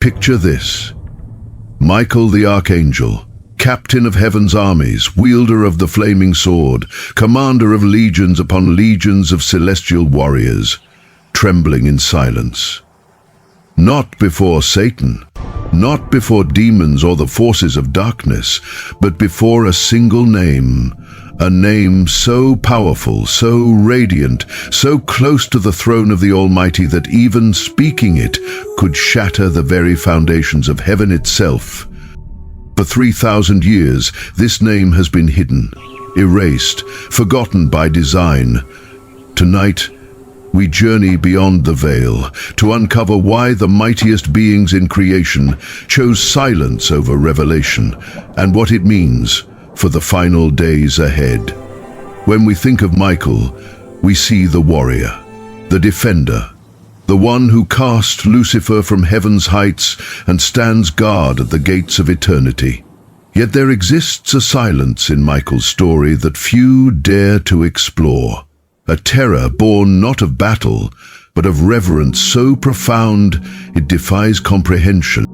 Picture this: Michael the Archangel, captain of heaven's armies, wielder of the flaming sword, commander of legions upon legions of celestial warriors, trembling in silence. Not before Satan, not before demons or the forces of darkness, but before a single name, a name so powerful, so radiant, so close to the throne of the Almighty that even speaking it could shatter the very foundations of heaven itself. For 3,000 years, this name has been hidden, erased, forgotten by design. Tonight, we journey beyond the veil to uncover why the mightiest beings in creation chose silence over revelation, and what it means for the final days ahead. When we think of Michael, we see the warrior, the defender, the one who cast Lucifer from heaven's heights and stands guard at the gates of eternity. Yet there exists a silence in Michael's story that few dare to explore. A terror born not of battle, but of reverence so profound it defies comprehension.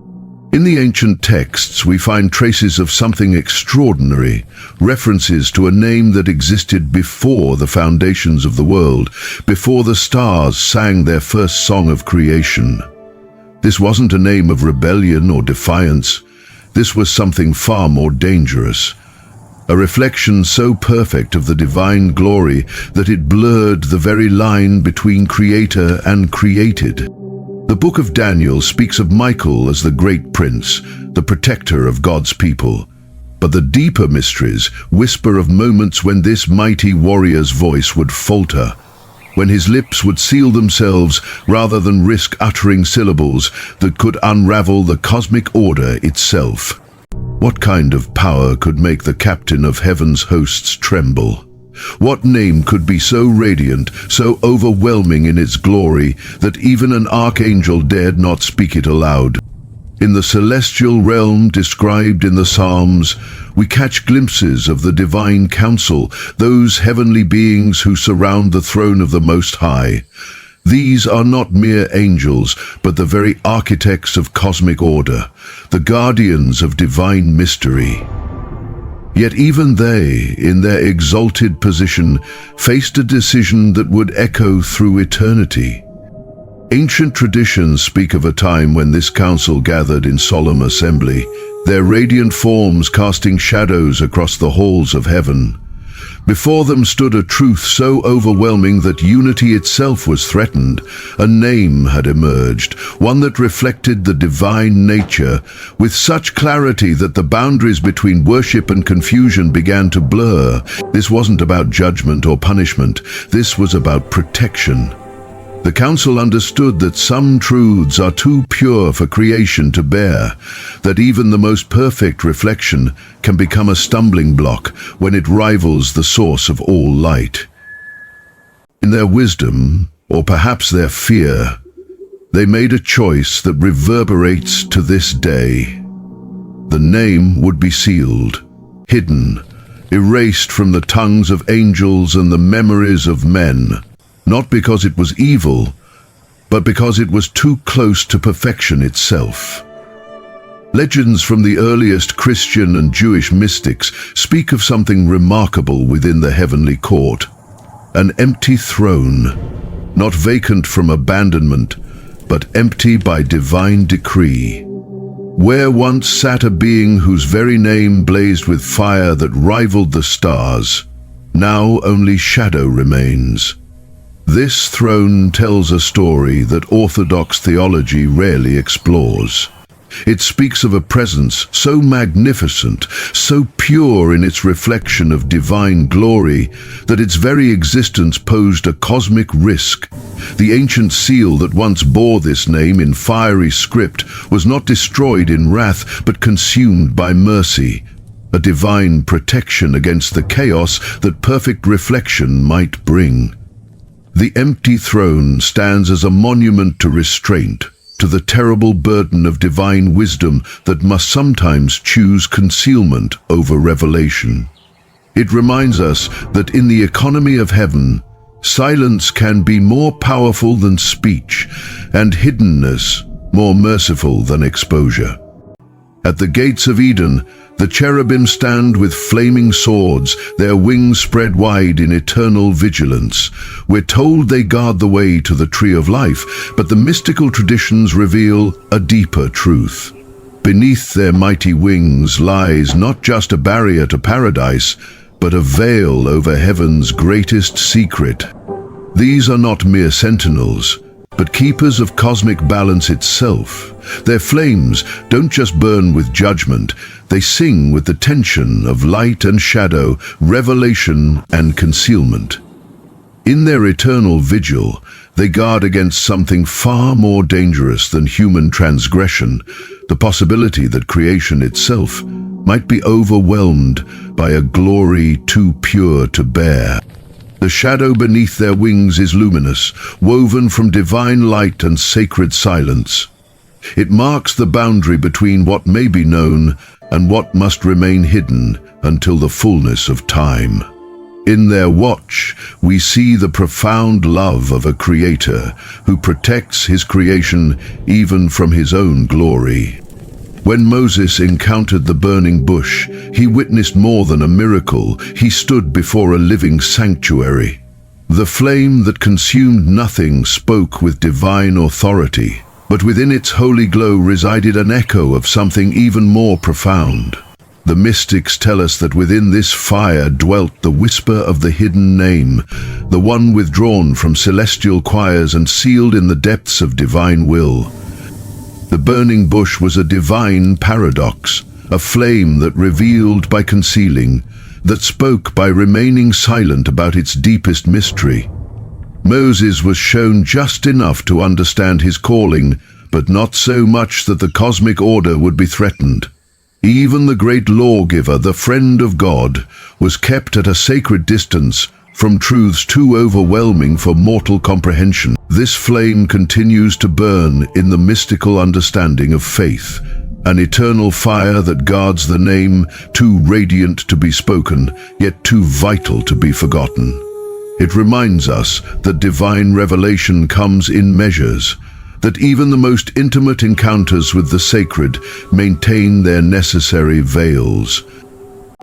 In the ancient texts, we find traces of something extraordinary, references to a name that existed before the foundations of the world, before the stars sang their first song of creation. This wasn't a name of rebellion or defiance. This was something far more dangerous. A reflection so perfect of the divine glory that it blurred the very line between creator and created. The book of Daniel speaks of Michael as the great prince, the protector of God's people. But the deeper mysteries whisper of moments when this mighty warrior's voice would falter, when his lips would seal themselves rather than risk uttering syllables that could unravel the cosmic order itself. What kind of power could make the captain of heaven's hosts tremble? What name could be so radiant, so overwhelming in its glory, that even an archangel dared not speak it aloud? In the celestial realm described in the Psalms, we catch glimpses of the divine council, those heavenly beings who surround the throne of the Most High. These are not mere angels, but the very architects of cosmic order, the guardians of divine mystery. Yet even they, in their exalted position, faced a decision that would echo through eternity. Ancient traditions speak of a time when this council gathered in solemn assembly, their radiant forms casting shadows across the halls of heaven. Before them stood a truth so overwhelming that unity itself was threatened. A name had emerged, one that reflected the divine nature, with such clarity that the boundaries between worship and confusion began to blur. This wasn't about judgment or punishment. This was about protection. The council understood that some truths are too pure for creation to bear, that even the most perfect reflection can become a stumbling block when it rivals the source of all light. In their wisdom, or perhaps their fear, they made a choice that reverberates to this day. The name would be sealed, hidden, erased from the tongues of angels and the memories of men. Not because it was evil, but because it was too close to perfection itself. Legends from the earliest Christian and Jewish mystics speak of something remarkable within the heavenly court. An empty throne, not vacant from abandonment, but empty by divine decree. Where once sat a being whose very name blazed with fire that rivaled the stars, now only shadow remains. This throne tells a story that orthodox theology rarely explores. It speaks of a presence so magnificent, so pure in its reflection of divine glory, that its very existence posed a cosmic risk. The ancient seal that once bore this name in fiery script was not destroyed in wrath, but consumed by mercy, a divine protection against the chaos that perfect reflection might bring. The empty throne stands as a monument to restraint, to the terrible burden of divine wisdom that must sometimes choose concealment over revelation. It reminds us that in the economy of heaven, silence can be more powerful than speech, and hiddenness more merciful than exposure. At the gates of Eden, the cherubim stand with flaming swords, their wings spread wide in eternal vigilance. We're told they guard the way to the tree of life, but the mystical traditions reveal a deeper truth. Beneath their mighty wings lies not just a barrier to paradise, but a veil over heaven's greatest secret. These are not mere sentinels, but keepers of cosmic balance itself. Their flames don't just burn with judgment, they sing with the tension of light and shadow, revelation and concealment. In their eternal vigil, they guard against something far more dangerous than human transgression, the possibility that creation itself might be overwhelmed by a glory too pure to bear. The shadow beneath their wings is luminous, woven from divine light and sacred silence. It marks the boundary between what may be known and what must remain hidden until the fullness of time. In their watch, we see the profound love of a creator who protects his creation even from his own glory. When Moses encountered the burning bush, he witnessed more than a miracle. He stood before a living sanctuary. The flame that consumed nothing spoke with divine authority, but within its holy glow resided an echo of something even more profound. The mystics tell us that within this fire dwelt the whisper of the hidden name, the one withdrawn from celestial choirs and sealed in the depths of divine will. The burning bush was a divine paradox, a flame that revealed by concealing, that spoke by remaining silent about its deepest mystery. Moses was shown just enough to understand his calling, but not so much that the cosmic order would be threatened. Even the great lawgiver, the friend of God, was kept at a sacred distance from truths too overwhelming for mortal comprehension. This flame continues to burn in the mystical understanding of faith, an eternal fire that guards the name, too radiant to be spoken, yet too vital to be forgotten. It reminds us that divine revelation comes in measures, that even the most intimate encounters with the sacred maintain their necessary veils.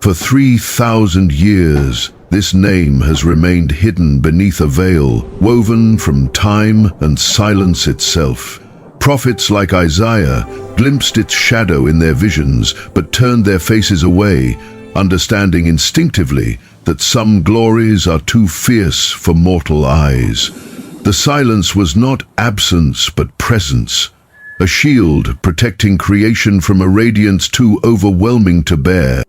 For 3,000 years, this name has remained hidden beneath a veil, woven from time and silence itself. Prophets like Isaiah glimpsed its shadow in their visions, but turned their faces away, understanding instinctively that some glories are too fierce for mortal eyes. The silence was not absence, but presence, a shield protecting creation from a radiance too overwhelming to bear.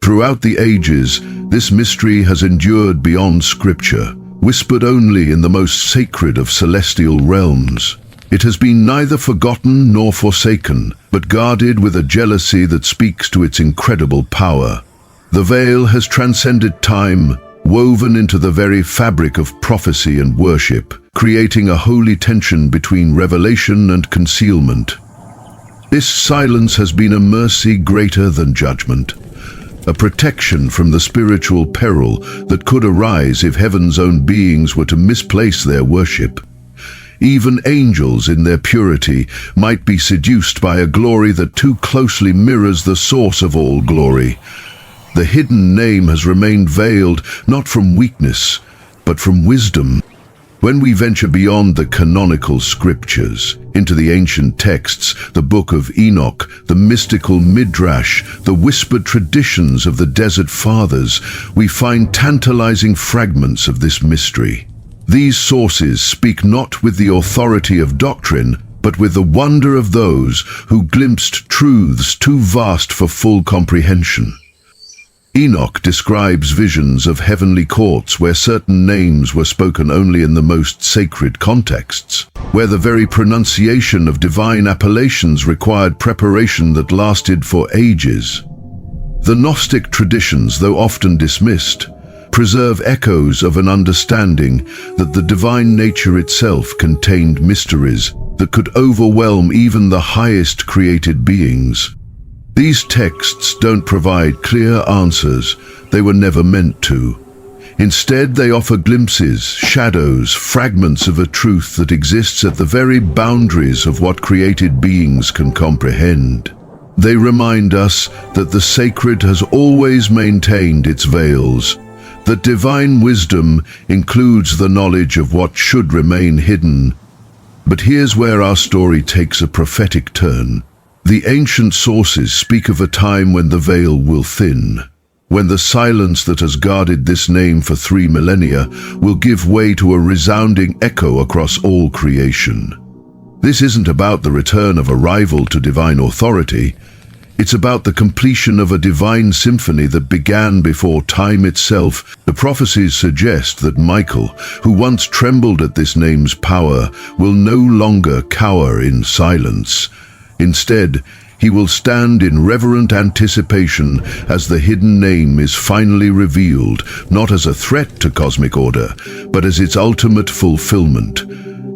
Throughout the ages, this mystery has endured beyond Scripture, whispered only in the most sacred of celestial realms. It has been neither forgotten nor forsaken, but guarded with a jealousy that speaks to its incredible power. The veil has transcended time, woven into the very fabric of prophecy and worship, creating a holy tension between revelation and concealment. This silence has been a mercy greater than judgment, a protection from the spiritual peril that could arise if heaven's own beings were to misplace their worship. Even angels in their purity might be seduced by a glory that too closely mirrors the source of all glory. The hidden name has remained veiled not from weakness, but from wisdom. When we venture beyond the canonical scriptures, into the ancient texts, the Book of Enoch, the mystical Midrash, the whispered traditions of the Desert Fathers, we find tantalizing fragments of this mystery. These sources speak not with the authority of doctrine, but with the wonder of those who glimpsed truths too vast for full comprehension. Enoch describes visions of heavenly courts where certain names were spoken only in the most sacred contexts, where the very pronunciation of divine appellations required preparation that lasted for ages. The Gnostic traditions, though often dismissed, preserve echoes of an understanding that the divine nature itself contained mysteries that could overwhelm even the highest created beings. These texts don't provide clear answers, they were never meant to. Instead, they offer glimpses, shadows, fragments of a truth that exists at the very boundaries of what created beings can comprehend. They remind us that the sacred has always maintained its veils, that divine wisdom includes the knowledge of what should remain hidden. But here's where our story takes a prophetic turn. The ancient sources speak of a time when the veil will thin, when the silence that has guarded this name for 3 millennia will give way to a resounding echo across all creation. This isn't about the return of a rival to divine authority. It's about the completion of a divine symphony that began before time itself. The prophecies suggest that Michael, who once trembled at this name's power, will no longer cower in silence. Instead, he will stand in reverent anticipation as the hidden name is finally revealed, not as a threat to cosmic order, but as its ultimate fulfillment.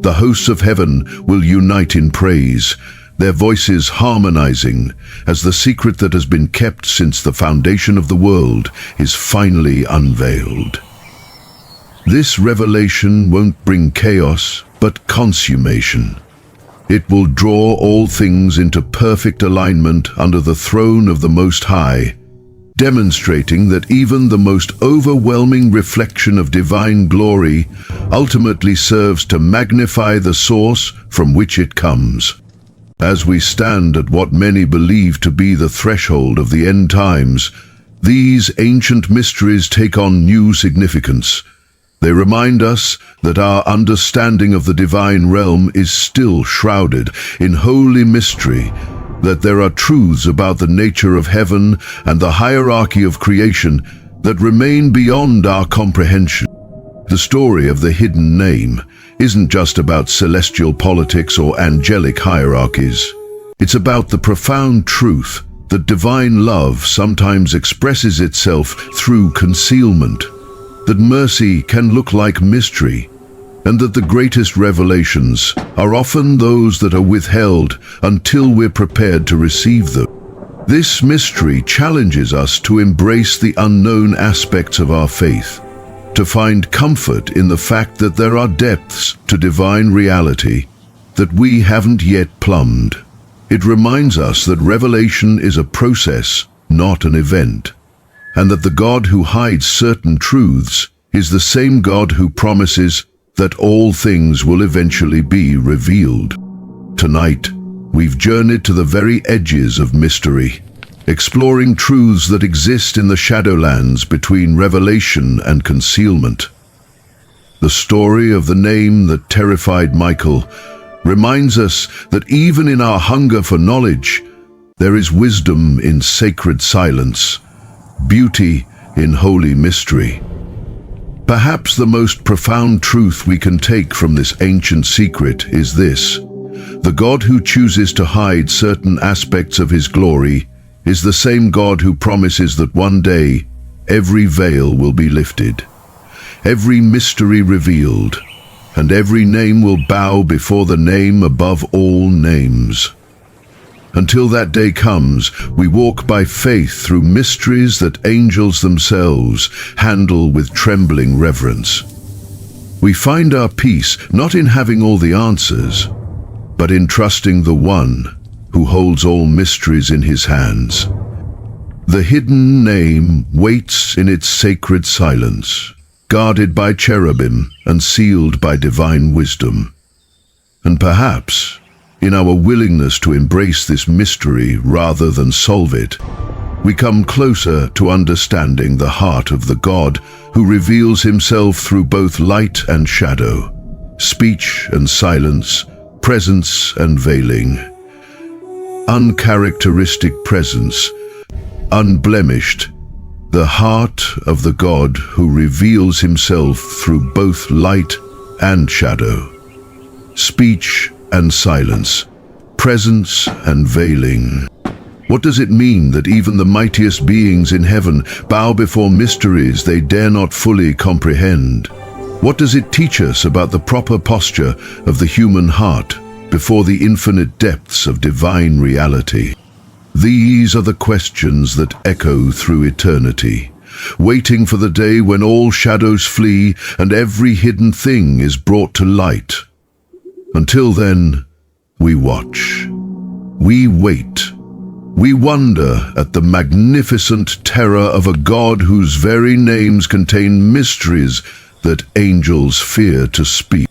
The hosts of heaven will unite in praise, their voices harmonizing, as the secret that has been kept since the foundation of the world is finally unveiled. This revelation won't bring chaos, but consummation. It will draw all things into perfect alignment under the throne of the Most High, demonstrating that even the most overwhelming reflection of divine glory ultimately serves to magnify the source from which it comes. As we stand at what many believe to be the threshold of the end times, these ancient mysteries take on new significance. They remind us that our understanding of the divine realm is still shrouded in holy mystery, that there are truths about the nature of heaven and the hierarchy of creation that remain beyond our comprehension. The story of the hidden name isn't just about celestial politics or angelic hierarchies. It's about the profound truth that divine love sometimes expresses itself through concealment, that mercy can look like mystery, and that the greatest revelations are often those that are withheld until we're prepared to receive them. This mystery challenges us to embrace the unknown aspects of our faith, to find comfort in the fact that there are depths to divine reality that we haven't yet plumbed. It reminds us that revelation is a process, not an event, and that the God who hides certain truths is the same God who promises that all things will eventually be revealed. Tonight, we've journeyed to the very edges of mystery, exploring truths that exist in the shadowlands between revelation and concealment. The story of the name that terrified Michael reminds us that even in our hunger for knowledge, there is wisdom in sacred silence, beauty in holy mystery. Perhaps the most profound truth we can take from this ancient secret is this: the God who chooses to hide certain aspects of his glory is the same God who promises that one day every veil will be lifted, every mystery revealed, and every name will bow before the name above all names. Until that day comes, we walk by faith through mysteries that angels themselves handle with trembling reverence. We find our peace not in having all the answers, but in trusting the one who holds all mysteries in his hands. The hidden name waits in its sacred silence, guarded by cherubim and sealed by divine wisdom. And perhaps, in our willingness to embrace this mystery rather than solve it, we come closer to understanding the heart of the God who reveals himself through both light and shadow, speech and silence, presence and veiling. Uncharacteristic presence, unblemished, the heart of the God who reveals himself through both light and shadow, speech and silence, presence and veiling. What does it mean that even the mightiest beings in heaven bow before mysteries they dare not fully comprehend? What does it teach us about the proper posture of the human heart before the infinite depths of divine reality? These are the questions that echo through eternity, waiting for the day when all shadows flee and every hidden thing is brought to light. Until then, we watch. We wait. We wonder at the magnificent terror of a God whose very names contain mysteries that angels fear to speak.